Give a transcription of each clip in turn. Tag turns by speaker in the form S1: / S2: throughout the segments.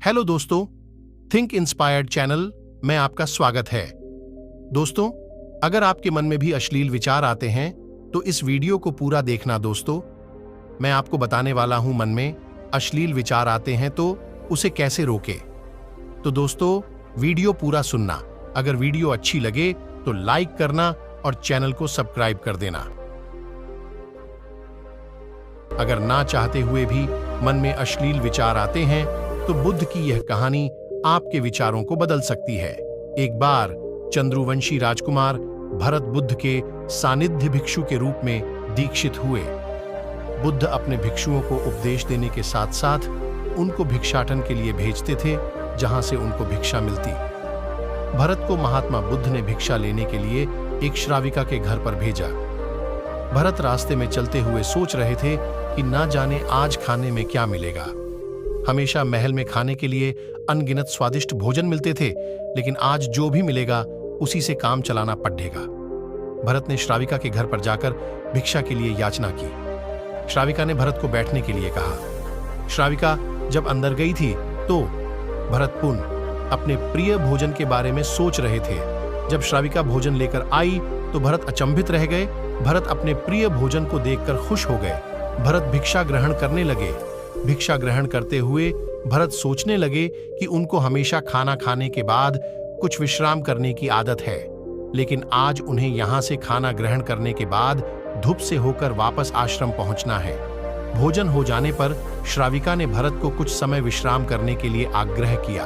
S1: Hello दोस्तों, think inspired channel में आपका स्वागत है। दोस्तों, अगर आपके मन में भी अश्लील विचार आते हैं तो इस वीडियो को पूरा देखना। दोस्तों, मैं आपको बताने वाला हूं मन में अश्लील विचार आते हैं तो उसे कैसे रोके। तो दोस्तों, वीडियो पूरा सुनना। अगर वीडियो अच्छी लगे तो लाइक करना और चैनल को सब्सक्राइब कर देना। अगर ना चाहते हुए भी मन में अश्लील विचार आते हैं तो बुद्ध की यह कहानी आपके विचारों को बदल सकती है। एक बार चंद्रवंशी राजकुमार भरत बुद्ध के सानिध्य भिक्षु के रूप में दीक्षित हुए। बुद्ध अपने भिक्षुओं को उपदेश देने के साथ साथ उनको भिक्षाटन के लिए भेजते थे, जहां से उनको भिक्षा मिलती। भरत को महात्मा बुद्ध ने भिक्षा लेने के लिए एक श्राविका के घर पर भेजा। भरत रास्ते में चलते हुए सोच रहे थे कि ना जाने आज खाने में क्या मिलेगा। हमेशा महल में खाने के लिए अनगिनत स्वादिष्ट भोजन मिलते थे, लेकिन आज जो भी मिलेगा उसी से काम चलाना पड़ेगा। भरत ने श्राविका के घर पर जाकर भिक्षा के लिए याचना की। श्राविका ने भरत को बैठने के लिए कहा। श्राविका जब अंदर गई थी तो भरत पुनः अपने प्रिय भोजन के बारे में सोच रहे थे। जब श्राविका भोजन लेकर आई तो भरत अचंभित रह गए। भरत अपने प्रिय भोजन को देखकर खुश हो गए। भरत भिक्षा ग्रहण करने लगे। भिक्षा ग्रहण करते हुए भरत सोचने लगे कि उनको हमेशा खाना खाने के बाद कुछ विश्राम करने की आदत है, लेकिन आज उन्हें यहां से खाना ग्रहण करने के बाद धूप से होकर वापस आश्रम पहुंचना है। भोजन हो जाने पर श्राविका ने भरत को कुछ समय विश्राम करने के लिए आग्रह किया।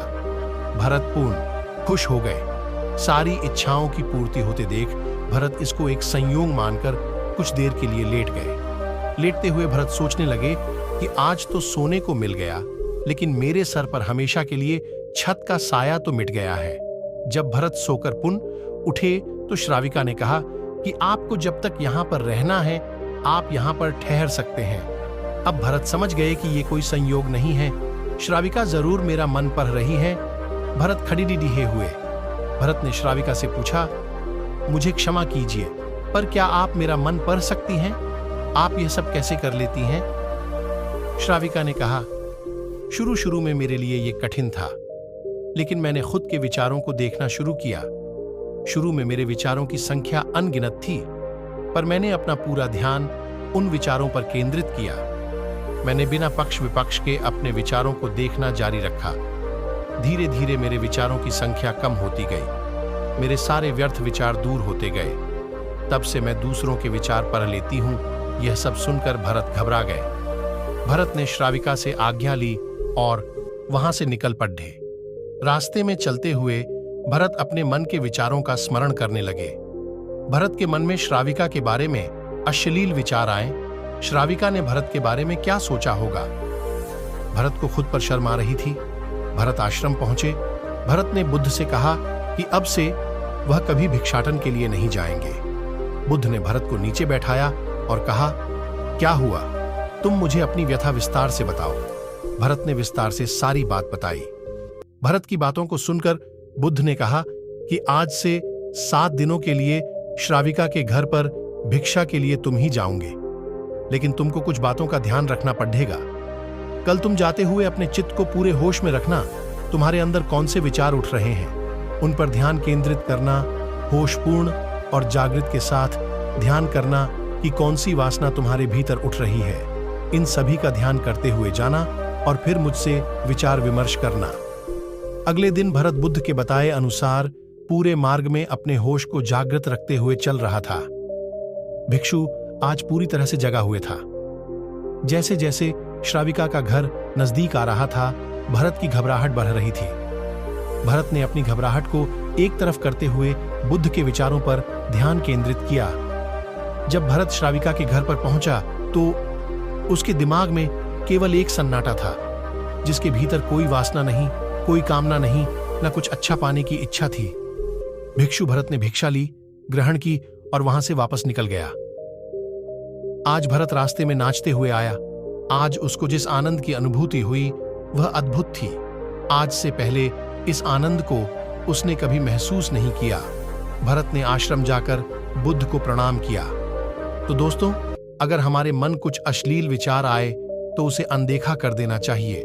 S1: भरत पूर्ण खुश हो गए। सारी इच्छाओं की पूर्ति होते देख भरत इसको एक संयोग मानकर कुछ देर के लिए लेट गए। लेटते हुए भरत सोचने लगे कि आज तो सोने को मिल गया, लेकिन मेरे सर पर हमेशा के लिए छत का साया तो मिट गया है। जब भरत सोकर पुनः उठे तो श्राविका ने कहा कि आपको जब तक यहां पर रहना है आप यहां पर ठहर सकते हैं। अब भरत समझ गए कि ये कोई संयोग नहीं है, श्राविका जरूर मेरा मन पढ़ रही है। भरत खड़ीडिहे हुए। भरत ने श्राविका से पूछा, मुझे क्षमा कीजिए, पर क्या आप मेरा मन पढ़ सकती हैं? आप यह सब कैसे कर लेती हैं? श्राविका ने कहा, शुरू शुरू में मेरे लिए यह कठिन था, लेकिन मैंने खुद के विचारों को देखना शुरू किया। शुरू में मेरे विचारों की संख्या अनगिनत थी, पर मैंने अपना पूरा ध्यान उन विचारों पर केंद्रित किया। मैंने बिना पक्ष विपक्ष के अपने विचारों को देखना जारी रखा। धीरे धीरे मेरे विचारों की संख्या कम होती गई। मेरे सारे व्यर्थ विचार दूर होते गए। तब से मैं दूसरों के विचार पढ़ लेती हूं। यह सब सुनकर भरत घबरा गए। भरत ने श्राविका से आज्ञा ली और वहां से निकल पड़े। रास्ते में चलते हुए भरत अपने मन के विचारों का स्मरण करने लगे। भरत के मन में श्राविका के बारे में अश्लील विचार आए। श्राविका ने भरत के बारे में क्या सोचा होगा? भरत को खुद पर शर्म आ रही थी। भरत आश्रम पहुंचे। भरत ने बुद्ध से कहा कि अब से वह कभी भिक्षाटन के लिए नहीं जाएंगे। बुद्ध ने भरत को नीचे बैठाया और कहा, क्या हुआ? तुम मुझे अपनी व्यथा विस्तार से बताओ। भरत ने विस्तार से सारी बात बताई। भरत की बातों को सुनकर बुद्ध ने कहा कि आज से 7 दिनों के लिए श्राविका के घर पर भिक्षा के लिए तुम ही जाओगे, लेकिन तुमको कुछ बातों का ध्यान रखना पड़ेगा। कल तुम जाते हुए अपने चित्त को पूरे होश में रखना। तुम्हारे अंदर कौन से विचार उठ रहे हैं उन पर ध्यान केंद्रित करना। होशपूर्ण और जागृत के साथ ध्यान करना कि कौन सी वासना तुम्हारे भीतर उठ रही है। इन सभी का ध्यान करते हुए जाना और फिर मुझसे विचार विमर्श करना। अगले दिन भरत बुद्ध के बताए अनुसार पूरे मार्ग में अपने होश को जागृत रखते हुए चल रहा था। भिक्षु आज पूरी तरह से जगा हुए था। जैसे जैसे श्राविका का घर नजदीक आ रहा था, भरत की घबराहट बढ़ रही थी। भरत ने अपनी घबराहट को एक तरफ करते हुए बुद्ध के विचारों पर ध्यान केंद्रित किया। जब भरत श्राविका के घर पर पहुंचा तो उसके दिमाग में केवल एक सन्नाटा था, जिसके भीतर कोई वासना नहीं, कोई कामना नहीं, न कुछ अच्छा पाने की इच्छा थी। भिक्षु भरत ने भिक्षा ली, ग्रहण की और वहां से वापस निकल गया। आज भरत रास्ते में नाचते हुए आया। आज उसको जिस आनंद की अनुभूति हुई वह अद्भुत थी। आज से पहले इस आनंद को उसने कभी महसूस नहीं किया। भरत ने आश्रम जाकर बुद्ध को प्रणाम किया। तो दोस्तों, अगर हमारे मन कुछ अश्लील विचार आए तो उसे अनदेखा कर देना चाहिए।